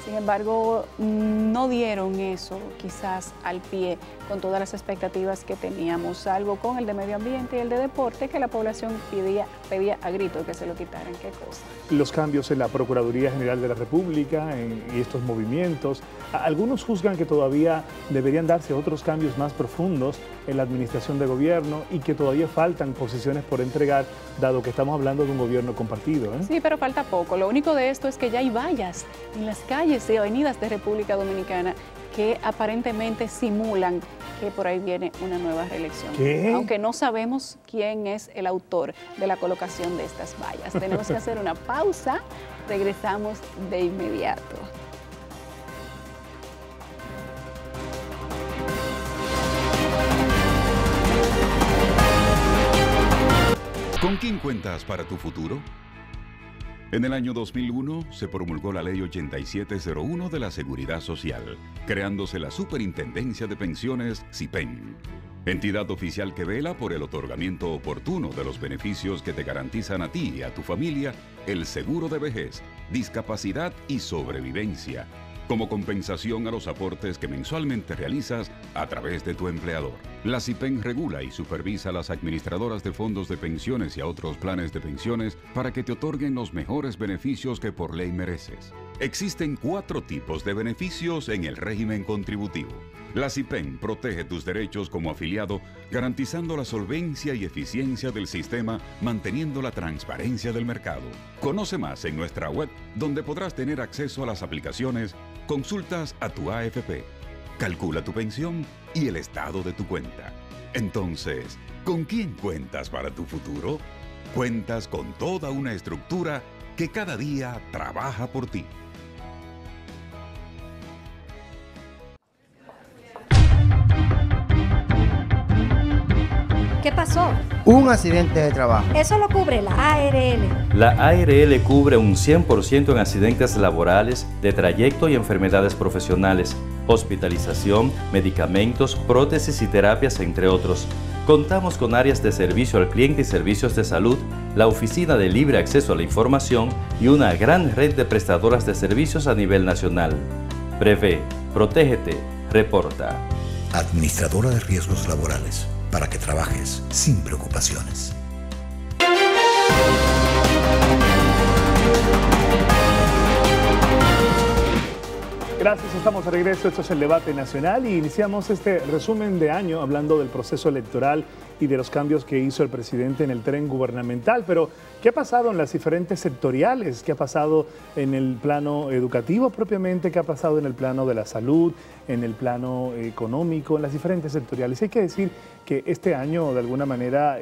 Sin embargo, no dieron eso quizás al pie con todas las expectativas que teníamos, salvo con el de Medio Ambiente y el de Deporte, que la población pedía a grito que se lo quitaran. ¿Qué cosa? Los cambios en la Procuraduría General de la República y estos movimientos. Algunos juzgan que todavía deberían darse otros cambios más profundos en la administración de gobierno y que todavía faltan posiciones por entregar, dado que estamos hablando de un gobierno compartido. Sí, pero falta poco. Lo único de esto es que ya hay vallas en las calles y avenidas de República Dominicana que aparentemente simulan que por ahí viene una nueva reelección. ¿Qué? Aunque no sabemos quién es el autor de la colocación de estas vallas. Tenemos que hacer una pausa. Regresamos de inmediato. ¿Con quién cuentas para tu futuro? En el año 2001 se promulgó la Ley 8701 de la Seguridad Social, creándose la Superintendencia de Pensiones SIPEN, entidad oficial que vela por el otorgamiento oportuno de los beneficios que te garantizan a ti y a tu familia el seguro de vejez, discapacidad y sobrevivencia, como compensación a los aportes que mensualmente realizas a través de tu empleador. La SIPEN regula y supervisa a las administradoras de fondos de pensiones y a otros planes de pensiones para que te otorguen los mejores beneficios que por ley mereces. Existen 4 tipos de beneficios en el régimen contributivo. La SIPEN protege tus derechos como afiliado, garantizando la solvencia y eficiencia del sistema, manteniendo la transparencia del mercado. Conoce más en nuestra web, donde podrás tener acceso a las aplicaciones, consultas a tu AFP, calcula tu pensión y el estado de tu cuenta. Entonces, ¿con quién cuentas para tu futuro? Cuentas con toda una estructura que cada día trabaja por ti. ¿Qué pasó? Un accidente de trabajo. Eso lo cubre la ARL. La ARL cubre un 100% en accidentes laborales, de trayecto y enfermedades profesionales, hospitalización, medicamentos, prótesis y terapias, entre otros. Contamos con áreas de servicio al cliente y servicios de salud, la oficina de libre acceso a la información y una gran red de prestadoras de servicios a nivel nacional. Prevé, protégete, reporta. Administradora de riesgos laborales, para que trabajes sin preocupaciones. Gracias, estamos de regreso. Esto es el debate nacional y iniciamos este resumen de año hablando del proceso electoral y de los cambios que hizo el presidente en el tren gubernamental. Pero, ¿qué ha pasado en las diferentes sectoriales? ¿Qué ha pasado en el plano educativo propiamente? ¿Qué ha pasado en el plano de la salud? ¿En el plano económico? En las diferentes sectoriales. Hay que decir que este año, de alguna manera,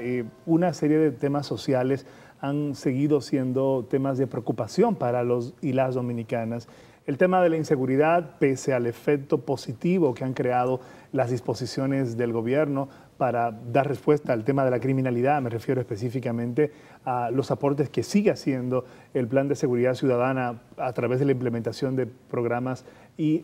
una serie de temas sociales han seguido siendo temas de preocupación para los y las dominicanas. El tema de la inseguridad, pese al efecto positivo que han creado las disposiciones del gobierno para dar respuesta al tema de la criminalidad, me refiero específicamente a los aportes que sigue haciendo el Plan de Seguridad Ciudadana a través de la implementación de programas y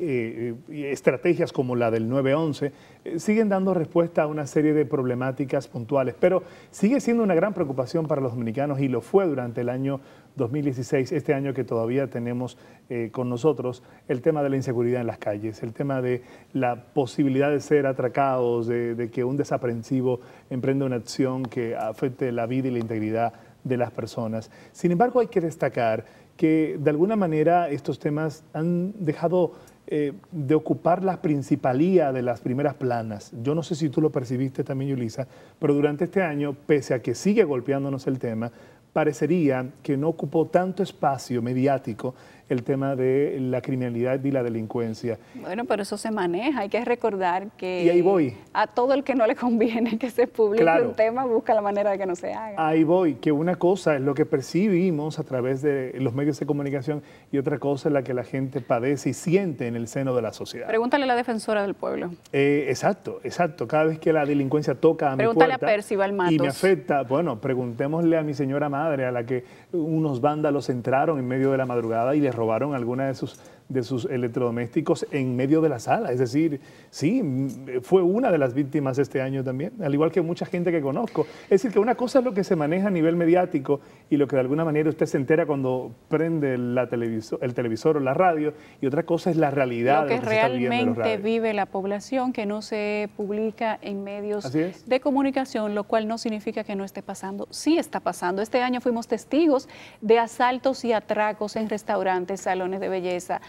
estrategias como la del 911, siguen dando respuesta a una serie de problemáticas puntuales, pero sigue siendo una gran preocupación para los dominicanos y lo fue durante el año 2016, este año que todavía tenemos con nosotros, el tema de la inseguridad en las calles, el tema de la posibilidad de ser atracados, de que un desaprensivo emprenda una acción que afecte la vida y la integridad de las personas. Sin embargo, hay que destacar que de alguna manera estos temas han dejado de ocupar la principalía de las primeras planas. Yo no sé si tú lo percibiste también, Yulisa, pero durante este año, pese a que sigue golpeándonos el tema, parecería que no ocupó tanto espacio mediático el tema de la criminalidad y la delincuencia. Bueno, pero eso se maneja. Hay que recordar que y ahí voy. A todo el que no le conviene que se publique un tema, busca la manera de que no se haga. Ahí voy, que una cosa es lo que percibimos a través de los medios de comunicación y otra cosa es la que la gente padece y siente en el seno de la sociedad. Pregúntale a la defensora del pueblo. Exacto. Cada vez que la delincuencia toca a mi puerta Pregúntale a Percival Matos. Y me afecta, bueno, preguntémosle a mi señora madre, a la que unos vándalos entraron en medio de la madrugada y le robaron alguna de sus electrodomésticos en medio de la sala. Es decir, sí, fue una de las víctimas este año también, al igual que mucha gente que conozco. Es decir, que una cosa es lo que se maneja a nivel mediático y lo que de alguna manera usted se entera cuando prende el televisor o la radio, y otra cosa es la realidad. Lo que realmente vive la población, que no se publica en medios de comunicación, lo cual no significa que no esté pasando. Sí está pasando. Este año fuimos testigos de asaltos y atracos en restaurantes, salones de belleza,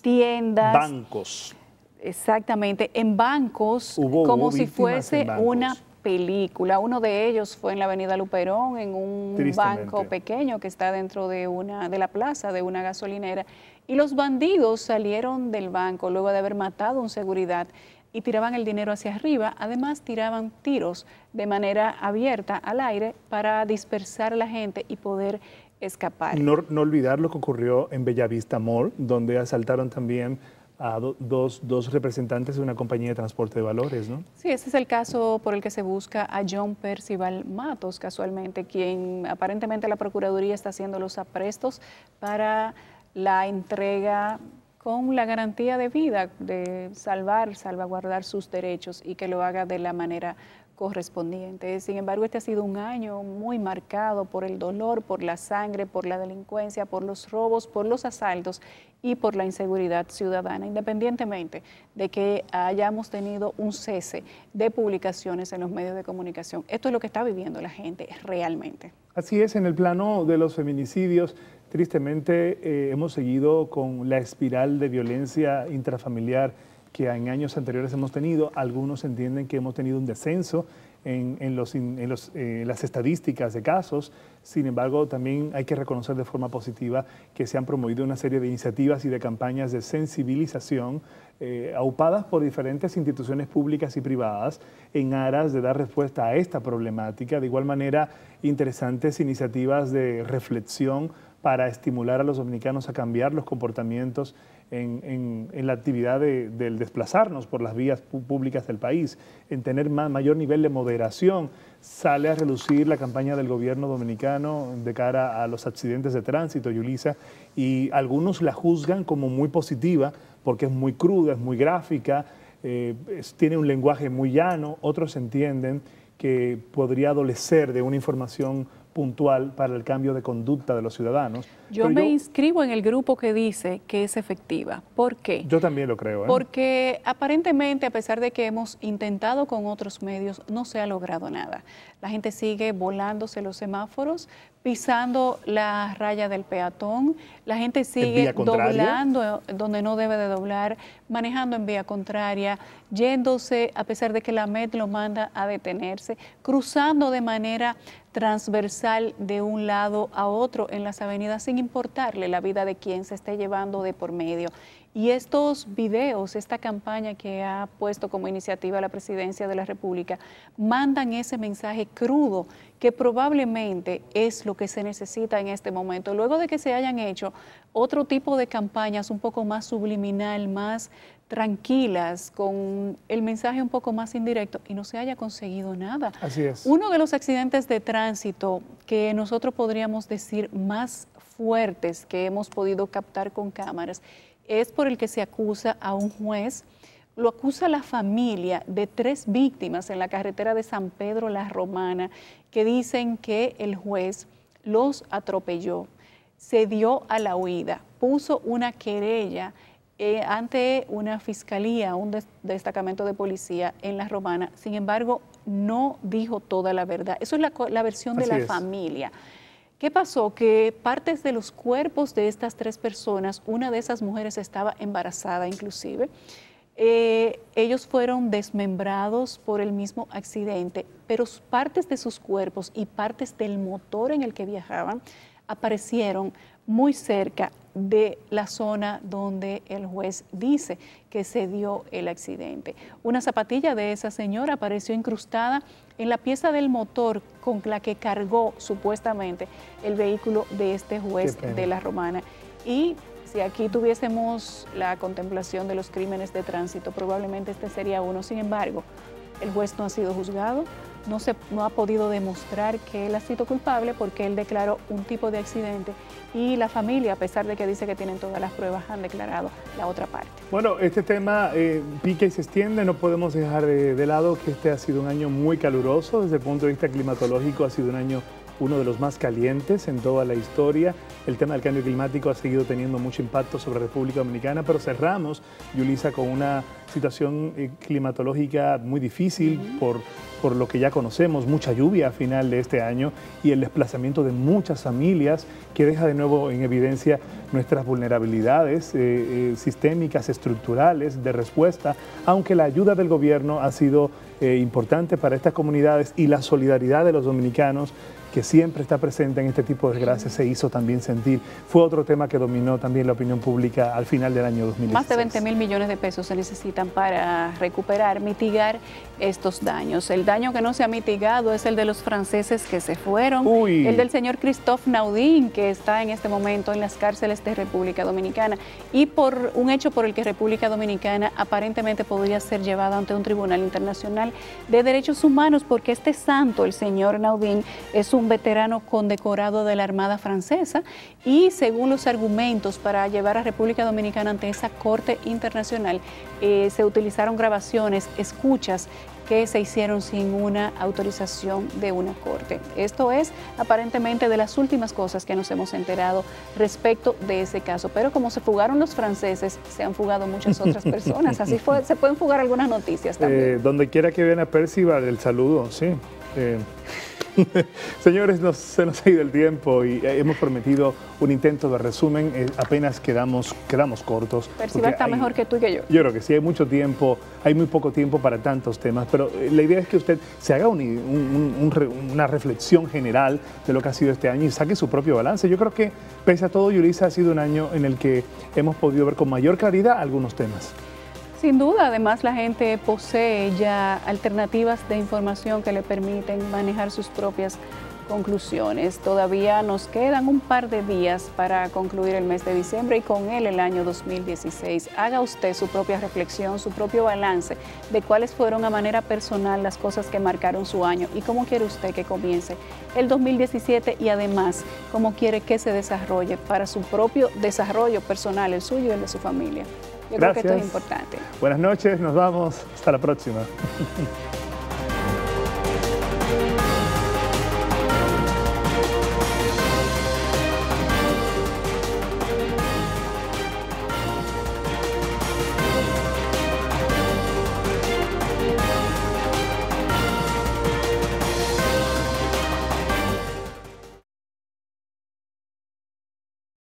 tiendas, bancos. Exactamente, en bancos, como si fuese una película. Uno de ellos fue en la avenida Luperón, en un banco pequeño que está dentro de la plaza de una gasolinera, y los bandidos salieron del banco luego de haber matado a un seguridad y tiraban el dinero hacia arriba. Además, tiraban tiros de manera abierta al aire para dispersar a la gente y poder escapar. No olvidar lo que ocurrió en Bellavista Mall, donde asaltaron también a dos representantes de una compañía de transporte de valores, ¿no? Sí, ese es el caso por el que se busca a John Percival Matos, casualmente, quien aparentemente la Procuraduría está haciendo los aprestos para la entrega con la garantía de vida, de salvaguardar sus derechos y que lo haga de la manera correspondiente. Sin embargo, este ha sido un año muy marcado por el dolor, por la sangre, por la delincuencia, por los robos, por los asaltos y por la inseguridad ciudadana, independientemente de que hayamos tenido un cese de publicaciones en los medios de comunicación. Esto es lo que está viviendo la gente realmente. Así es, en el plano de los feminicidios, tristemente hemos seguido con la espiral de violencia intrafamiliar que en años anteriores hemos tenido. Algunos entienden que hemos tenido un descenso en las estadísticas de casos. Sin embargo, también hay que reconocer de forma positiva que se han promovido una serie de iniciativas y de campañas de sensibilización aupadas por diferentes instituciones públicas y privadas en aras de dar respuesta a esta problemática. De igual manera, interesantes iniciativas de reflexión para estimular a los dominicanos a cambiar los comportamientos en la actividad del desplazarnos por las vías públicas del país, en tener mayor nivel de moderación. Sale a relucir la campaña del gobierno dominicano de cara a los accidentes de tránsito, Yulisa, y algunos la juzgan como muy positiva porque es muy cruda, es muy gráfica, tiene un lenguaje muy llano. Otros entienden que podría adolecer de una información puntual para el cambio de conducta de los ciudadanos. Yo me inscribo en el grupo que dice que es efectiva. ¿Por qué? Yo también lo creo. Porque aparentemente, a pesar de que hemos intentado con otros medios, no se ha logrado nada. La gente sigue volándose los semáforos, pisando la raya del peatón, la gente sigue doblando donde no debe de doblar, manejando en vía contraria, yéndose, a pesar de que la MED lo manda a detenerse, cruzando de manera transversal de un lado a otro en las avenidas sin importarle la vida de quien se esté llevando de por medio. Y estos videos, esta campaña que ha puesto como iniciativa la Presidencia de la República, mandan ese mensaje crudo que probablemente es lo que se necesita en este momento. Luego de que se hayan hecho otro tipo de campañas un poco más subliminal, más tranquilas, con el mensaje un poco más indirecto y no se haya conseguido nada. Así es. Uno de los accidentes de tránsito que nosotros podríamos decir más fuertes que hemos podido captar con cámaras es por el que se acusa a un juez. Lo acusa la familia de 3 víctimas en la carretera de San Pedro La Romana, que dicen que el juez los atropelló, se dio a la huida, puso una querella ante una fiscalía, un destacamento de policía en La Romana. Sin embargo, no dijo toda la verdad. Eso es la versión de la familia. ¿Qué pasó? Que partes de los cuerpos de estas 3 personas, una de esas mujeres estaba embarazada inclusive, ellos fueron desmembrados por el mismo accidente, pero partes de sus cuerpos y partes del motor en el que viajaban aparecieron muy cerca de la zona donde el juez dice que se dio el accidente. Una zapatilla de esa señora apareció incrustada en la pieza del motor con la que cargó supuestamente el vehículo de este juez de La Romana. Y si aquí tuviésemos la contemplación de los crímenes de tránsito, probablemente este sería uno. Sin embargo, el juez no ha sido juzgado, no ha podido demostrar que él ha sido culpable porque él declaró un tipo de accidente y la familia, a pesar de que dice que tienen todas las pruebas, han declarado la otra parte. Bueno, este tema pica y se extiende. No podemos dejar de lado que este ha sido un año muy caluroso. Desde el punto de vista climatológico ha sido un año uno de los más calientes en toda la historia. El tema del cambio climático ha seguido teniendo mucho impacto sobre República Dominicana, pero cerramos, Yulisa, con una situación climatológica muy difícil por lo que ya conocemos, mucha lluvia a final de este año y el desplazamiento de muchas familias que deja de nuevo en evidencia nuestras vulnerabilidades sistémicas, estructurales, de respuesta, aunque la ayuda del gobierno ha sido importante para estas comunidades y la solidaridad de los dominicanos, que siempre está presente en este tipo de desgracias, se hizo también sentir. Fue otro tema que dominó también la opinión pública al final del año 2016. Más de 20.000 millones de pesos se necesitan para recuperar, mitigar estos daños. El daño que no se ha mitigado es el de los franceses que se fueron, el del señor Christophe Naudin, que está en este momento en las cárceles de República Dominicana, y por un hecho por el que República Dominicana aparentemente podría ser llevada ante un tribunal internacional de derechos humanos, porque este santo, el señor Naudin, es un veterano condecorado de la Armada Francesa y según los argumentos para llevar a República Dominicana ante esa corte internacional se utilizaron grabaciones, escuchas que se hicieron sin una autorización de una corte. Esto es aparentemente de las últimas cosas que nos hemos enterado respecto de ese caso, pero como se fugaron los franceses, se han fugado muchas otras personas, así fue, se pueden fugar algunas noticias también. Donde quiera que vean a Percival, el saludo, sí. Señores, se nos ha ido el tiempo y hemos prometido un intento de resumen, apenas quedamos cortos. Percival está mejor que tú y que yo. Yo creo que sí, hay mucho tiempo, hay muy poco tiempo para tantos temas, pero la idea es que usted se haga una reflexión general de lo que ha sido este año y saque su propio balance. Yo creo que, pese a todo, Yulisa, ha sido un año en el que hemos podido ver con mayor claridad algunos temas. Sin duda, además la gente posee ya alternativas de información que le permiten manejar sus propias conclusiones. Todavía nos quedan un par de días para concluir el mes de diciembre y con él el año 2016. Haga usted su propia reflexión, su propio balance de cuáles fueron a manera personal las cosas que marcaron su año y cómo quiere usted que comience el 2017 y además cómo quiere que se desarrolle para su propio desarrollo personal, el suyo y el de su familia. Yo creo que esto es importante. Buenas noches, nos vamos. Hasta la próxima.